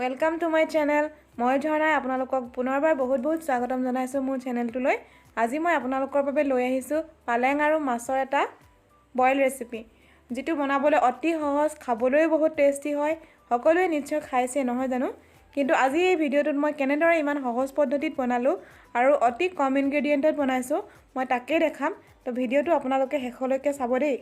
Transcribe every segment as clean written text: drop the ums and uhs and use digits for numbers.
Welcome to my channel. मैं झर्णाई आपनालोকক पुनरबार बहुत बहुत स्वागतम जनाइছো मोर चैनलटुলৈ। আজি মই আপোনালোকৰ বাবে লৈ আহিছো পালেং আৰু মাছৰ এটা বইল ৰেচিপি, যেটো বনাবলৈ অতি সহজ, খাবলৈ বহুত টেস্টি হয়। সকলোৱে নিশ্চয় খাইছে নহয় জানো, কিন্তু আজি এই ভিডিঅ'টোত মই কেনেদৰে ইমান সহজ পদ্ধতিত বনালো আৰু অতি কম ইনগ্ৰেডিয়েন্টত বনাইছো মই তাকে দেখাম। তো ভিডিঅ'টো আপোনালোকে শেষলৈকে চাব দেই।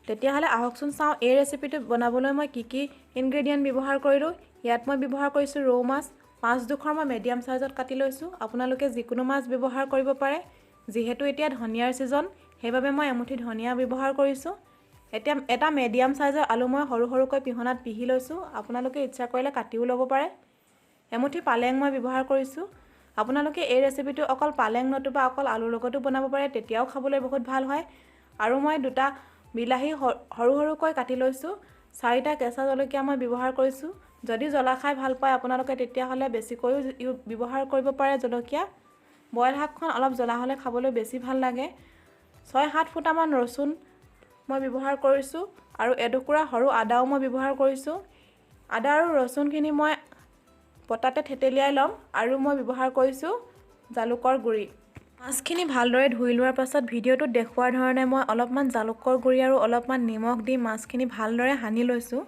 তেতিয়াহলে আহকচোন চাও এই ৰেচিপিটো বনাবলৈ মই কি ইনগ্ৰেডিয়েন্ট ব্যৱহাৰ কৰিলো। ইয়াত মই ব্যৱহাৰ কৰিছো ৰৌ মাছ, মাছ দুখৰ মই মিডিয়াম সাইজত কাটি লৈছো। আপোনালোকে যিকোনো মাছ ব্যৱহাৰ কৰিব পাৰে। যেহেতু এতিয়া ধনিয়াৰ সিজন, সেইবাবে মই এমুঠি ধনিয়া ব্যৱহাৰ কৰিছো। এতিয়া এটা মিডিয়াম সাইজৰ আলু মই সৰু সৰুকৈ পিহনাত পিহি লৈছো। আপোনালোকে ইচ্ছা কৰিলে কাটিও ল'ব পাৰে। এমুঠি পালেং মই ব্যৱহাৰ কৰিছো। আপোনালোকে এই ৰেচিপিটো অকল পালেং নতুবা অকল আলুৰ লগতো বনাব পাৰে, তেতিয়াও খাবলৈ বহুত ভাল হয়। আৰু মই দুটা বিলাহী সৰু সৰুকৈ কাটি লৈছো। 4টা কেঁচা জলকীয়া মই ব্যৱহাৰ কৰিছো। যদি জ্বলা খাই ভাল পায় আপোনালোকে তেতিয়া হলে বেছিকৈ ব্যৱহাৰ কৰিব পাৰে জলকীয়া। বইল শাকখন অলপ জ্বলা হলে খাবলৈ বেছি ভাল লাগে। 6-7 ফুটামান ৰসুন মই ব্যৱহাৰ কৰিছো আৰু এডুকুৰা সৰু আদাও মই ব্যৱহাৰ কৰিছো। আদা আৰু ৰসুনখিনি মই পটাতে থেতেলিয়াই লম আৰু মই ব্যৱহাৰ কৰিছো জালুকৰ গুড়ি। মাছখিনি ভালদৰে ধুই লোৱাৰ পাছত ভিডিঅ'টোত দেখুৱাৰ ধৰণে মই অলপমান জালুকৰ গুড়ি আৰু অলপমান নিমখ দি মাছখিনি ভালদৰে সানি লৈছো।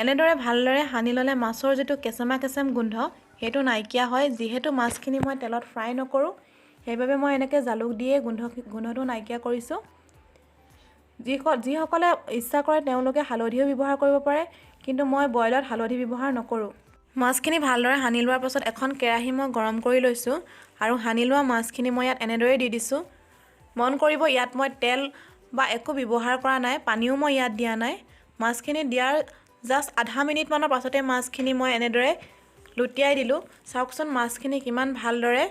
এনেদৰে ভালদৰে সানি ললে মাছৰ যেটো কেঁচেম গোন্ধ হেতু নাইকিয়া হয়। যেহেতু মাছখিনি মই তেলত ফ্ৰাই নকৰো, সেইবাবে মই এনেকৈ জালুক দিয়ে গোন্ধটো নাইকিয়া কৰিছো। যিসকলে ইচ্ছা কৰে তেওঁলোকে হালধিও ব্যৱহাৰ কৰিব পাৰে, কিন্তু মই বইলত হালধি ব্যৱহাৰ নকৰো। মাছখিনি ভালদৰে সানি লোৱাৰ পাছত এখন কেৰাহী মই গৰম কৰি লৈছো আৰু সানি লোৱা মাছখিনি মই ইয়াত এনেদৰে দি দিছো। মন কৰিব ইয়াত মই তেল বা একো ব্যৱহাৰ কৰা নাই, পানীও মই ইয়াত দিয়া নাই। মাছখিনি দিয়াৰ জাস্ট আধা মিনিট মানৰ পাছতে মাছখিনি মই এনেদৰে লুটিয়াই দিলো। চাওকচোন মাছখিনি কিমান ভালদৰে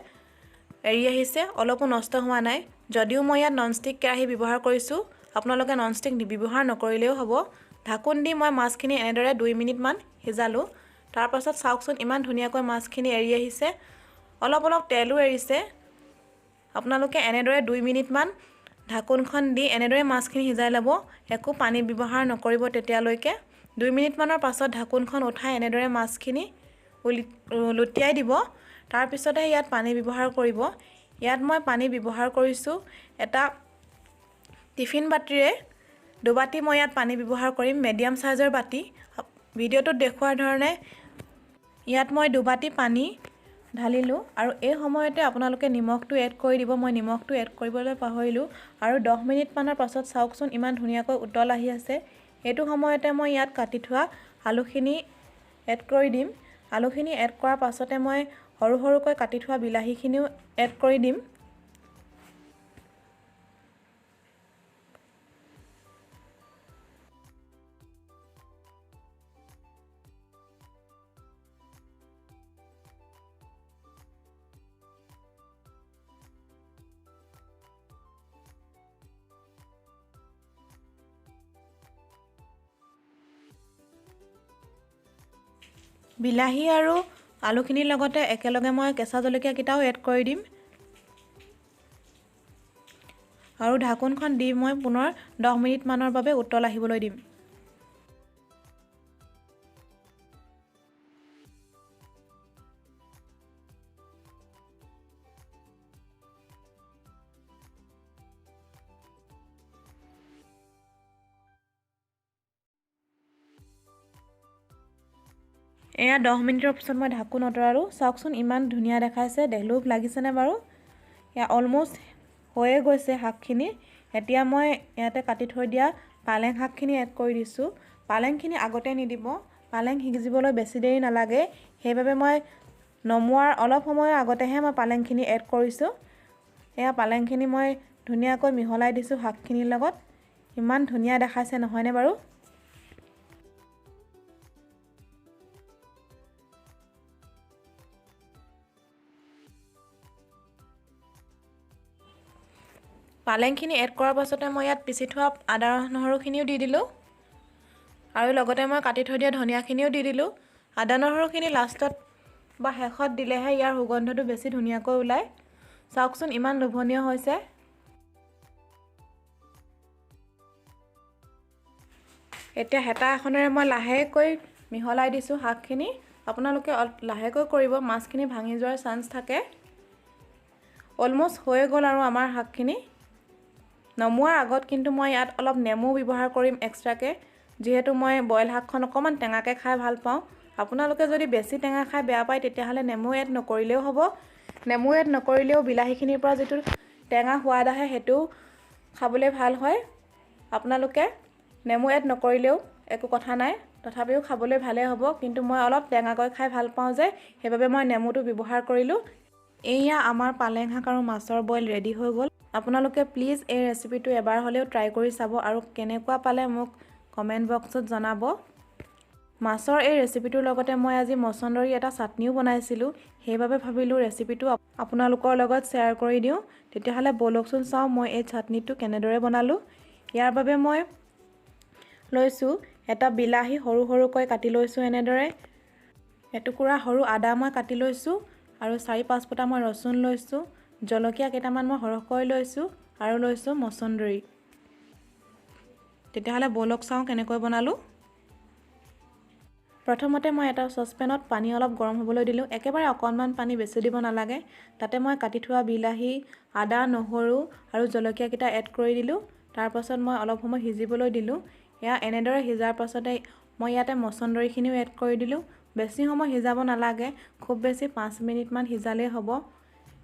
এৰি আহিছে, অলপো নষ্ট হোৱা নাই। যদিও মই ইয়াত ননষ্টিক কেৰাহী ব্যৱহাৰ কৰিছো, আপোনালোকে ননষ্টিক ব্যৱহাৰ নকৰিলেও হ'ব। ঢাকোন দি মই মাছখিনি এনেদৰে 2 মিনিট মান সিজালো। তাৰ পাছত চাওকচোন ইমান ধুনীয়াকৈ মাছখিনি এৰি আহিছে, অলপ তেলো এৰিছে। আপোনালোকে এনেদৰে 2 মিনিট মান ঢাকোনখন দি এনেদৰে মাছখিনি সিজাই ল'ব। একো পানী ব্যৱহাৰ নকৰিব তেতিয়ালৈকে। 2 মিনিট মানৰ পাছত ঢাকোনখন উঠাই এনেদৰে মাছখিনি লুটিয়াই দিব। তাৰ পিছতে ইয়াত পানী ব্যৱহাৰ কৰিব। ইয়াত মই পানী ব্যৱহাৰ কৰিছো এটা টিফিন বাটিৰে 2 বাটি মই ইয়াত পানী ব্যৱহাৰ কৰিম, মিডিয়াম সাইজৰ বাটি। ভিডিঅ'টোত দেখুৱাৰ ধৰণে ইয়াত মই 2 বাটি পানী ঢালিলো আৰু এই সময়তে আপোনালোকে নিমখটো এড কৰি দিব। মই নিমখটো এড কৰিবলৈ পাহৰিলো। আৰু 10 মিনিট মানৰ পাছত চাওকচোন ইমান ধুনীয়াকৈ উতল আহি আছে। এইটো সময়তে মই ইয়াত কাটি থোৱা আলুখিনি এড কৰি দিম। আলুখিনি এড কৰাৰ পাছতে মই সৰু সৰুকৈ কাটি থোৱা বিলাহীখিনিও এড কৰি দিম। বিলাহী আৰু আলুখিনিৰ লগতে একেলগে মই কেঁচা জলকীয়া কিটাও এড কৰি দিম আৰু ঢাকোনখন দি মই পুনৰ 10 মিনিট মানৰ বাবে উতল আহিবলৈ দিম। এয়া 10 মিনিটৰ পিছত মই ঢাকোন আঁতৰালো। চাওকচোন ইমান ধুনীয়া দেখাইছে, লোভ লাগিছেনে বাৰু? এয়া অলমোষ্ট হৈয়ে গৈছে শাকখিনি। এতিয়া মই ইয়াতে কাটি থৈ দিয়া পালেং শাকখিনি এড কৰি দিছো। পালেংখিনি আগতে নিদিব, পালেং সিজিবলৈ বেছি দেৰি নালাগে। সেইবাবে মই নমোৱাৰ অলপ সময়ৰ আগতেহে মই পালেংখিনি এড কৰিছো। এয়া পালেংখিনি মই ধুনীয়াকৈ মিহলাই দিছো শাকখিনিৰ লগত। ইমান ধুনীয়া দেখাইছে নহয়নে বাৰু? পালেংখিনি এড কৰাৰ পাছতে মই ইয়াত পিচি থোৱা আদা নহৰুখিনিও দি দিলো আৰু লগতে মই কাটি থৈ দিয়া ধনিয়াখিনিও দি দিলো। আদা নহৰুখিনি লাষ্টত বা শেষত দিলেহে ইয়াৰ সুগন্ধটো বেছি ধুনীয়াকৈ ওলায়। চাওকচোন ইমান লোভনীয় হৈছে। এতিয়া হেতা এখনেৰে মই লাহেকৈ মিহলাই দিছোঁ শাকখিনি। আপোনালোকে লাহেকৈ কৰিব, মাছখিনি ভাঙি যোৱাৰ চান্স থাকে। অলমষ্ট হৈ গ'ল আৰু আমাৰ শাকখিনি। নমোৱাৰ আগত কিন্তু মই ইয়াত অলপ নেমু ব্যৱহাৰ কৰিম এক্সট্ৰাকৈ, যিহেতু মই বইল শাকখন অকণমান টেঙাকৈ খাই ভাল পাওঁ। আপোনালোকে যদি বেছি টেঙা খাই বেয়া পায় তেতিয়াহ'লে নেমু এড নকৰিলেও হ'ব। নেমু এড নকৰিলেও বিলাহীখিনিৰ পৰা যিটো টেঙা সোৱাদ আহে সেইটোও খাবলৈ ভাল হয়। আপোনালোকে নেমু এড নকৰিলেও একো কথা নাই, তথাপিও খাবলৈ ভালেই হ'ব। কিন্তু মই অলপ টেঙাকৈ খাই ভাল পাওঁ যে, সেইবাবে মই নেমুটো ব্যৱহাৰ কৰিলোঁ। এয়া আমাৰ পালেং শাক আৰু মাছৰ বইল ৰেডি হৈ গ'ল। আপোনালোকে প্লিজ এই ৰেচিপিটো এবাৰ হ'লেও ট্ৰাই কৰি চাব আৰু কেনেকুৱা পালে মোক কমেণ্ট বক্সত জনাব। মাছৰ এই ৰেচিপিটোৰ লগতে মই আজি মছন্দৰী এটা চাটনিও বনাইছিলোঁ, সেইবাবে ভাবিলোঁ ৰেচিপিটো আপোনালোকৰ লগত শ্বেয়াৰ কৰি দিওঁ। তেতিয়াহ'লে ব'লকচোন চাওঁ মই এই চাটনিটো কেনেদৰে বনালোঁ। ইয়াৰ বাবে মই লৈছোঁ এটা বিলাহী সৰু সৰুকৈ কাটি লৈছোঁ এনেদৰে, এটুকুৰা সৰু আদা মই কাটি লৈছোঁ আৰু 4-5 ফুটা মই ৰচুন লৈছোঁ, জলকীয়া কেইটামান মই সৰহকৈ লৈছোঁ আৰু লৈছোঁ মছন্দৰী। তেতিয়াহ'লে ব'লক চাওঁ কেনেকৈ বনালোঁ। প্ৰথমতে মই এটা চচপেনত পানী অলপ গৰম হ'বলৈ দিলোঁ। একেবাৰে অকণমান পানী, বেছি দিব নালাগে। তাতে মই কাটি থোৱা বিলাহী, আদা, নহৰু আৰু জলকীয়াকেইটা এড কৰি দিলোঁ। তাৰপাছত মই অলপ সময় সিজিবলৈ দিলোঁ। এয়া এনেদৰে সিজাৰ পাছতে মই ইয়াতে মছন্দৰীখিনিও এড কৰি দিলোঁ। বেছি সময় সিজাব নালাগে, খুব বেছি 5 মিনিটমান সিজালেই হ'ব।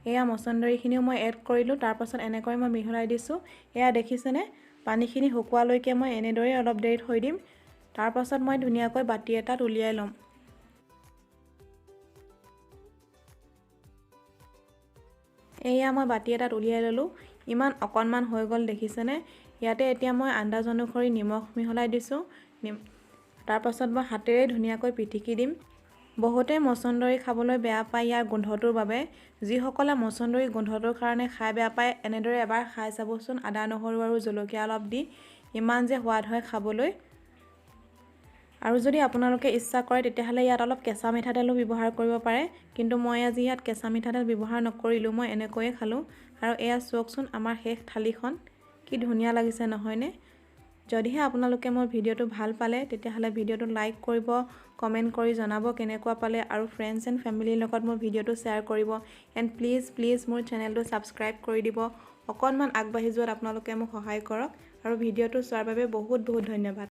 এয়া মছন্দৰীখিনিও মই এড কৰিলোঁ। তাৰপাছত এনেকৈ মই মিহলাই দিছোঁ। এয়া দেখিছেনে, পানীখিনি শুকোৱালৈকে মই এনেদৰে অলপ দেৰি থৈ দিম। তাৰপাছত মই ধুনীয়াকৈ বাতি এটাত উলিয়াই ল'ম। এয়া মই বাতি এটাত উলিয়াই ল'লোঁ। ইমান অকণমান হৈ গ'ল দেখিছেনে। ইয়াতে এতিয়া মই আন্দাজ অনুসৰি নিমখ মিহলাই দিছোঁ। তাৰপাছত মই হাতেৰে ধুনীয়াকৈ পিটিকি দিম। বহুতে মছন্দৰী খাবলৈ বেয়া পায় ইয়াৰ গোন্ধটোৰ বাবে। যিসকলে মছন্দৰী গোন্ধটোৰ কাৰণে খাই বেয়া পায়, এনেদৰে এবাৰ খাই চাবচোন আদা, নহৰু আৰু জলকীয়া অলপ দি। ইমান যে সোৱাদ হয় খাবলৈ। আৰু যদি আপোনালোকে ইচ্ছা কৰে তেতিয়াহ'লে ইয়াত অলপ কেঁচা মিঠাতেলো ব্যৱহাৰ কৰিব পাৰে, কিন্তু মই আজি ইয়াত কেঁচা মিঠাতেল ব্যৱহাৰ নকৰিলোঁ, মই এনেকৈয়ে খালোঁ। আৰু এয়া চাওকচোন আমাৰ শেষ থালিখন, কি ধুনীয়া লাগিছে নহয়নে। যদিহে আপোনালোকে মোৰ ভিডিঅ'টো ভাল পালে তেতিয়াহ'লে ভিডিঅ'টো লাইক কৰিব, কমেণ্ট কৰি জনাব কেনেকুৱা পালে, আৰু ফ্ৰেণ্ডছ এণ্ড ফেমিলিৰ লগত মোৰ ভিডিঅ'টো শ্বেয়াৰ কৰিব। এণ্ড প্লিজ মোৰ চেনেলটো ছাবস্ক্ৰাইব কৰি দিব। অকণমান আগবাঢ়ি যোৱাত আপোনালোকে মোক সহায় কৰক। আৰু ভিডিঅ'টো চোৱাৰ বাবে বহুত ধন্যবাদ।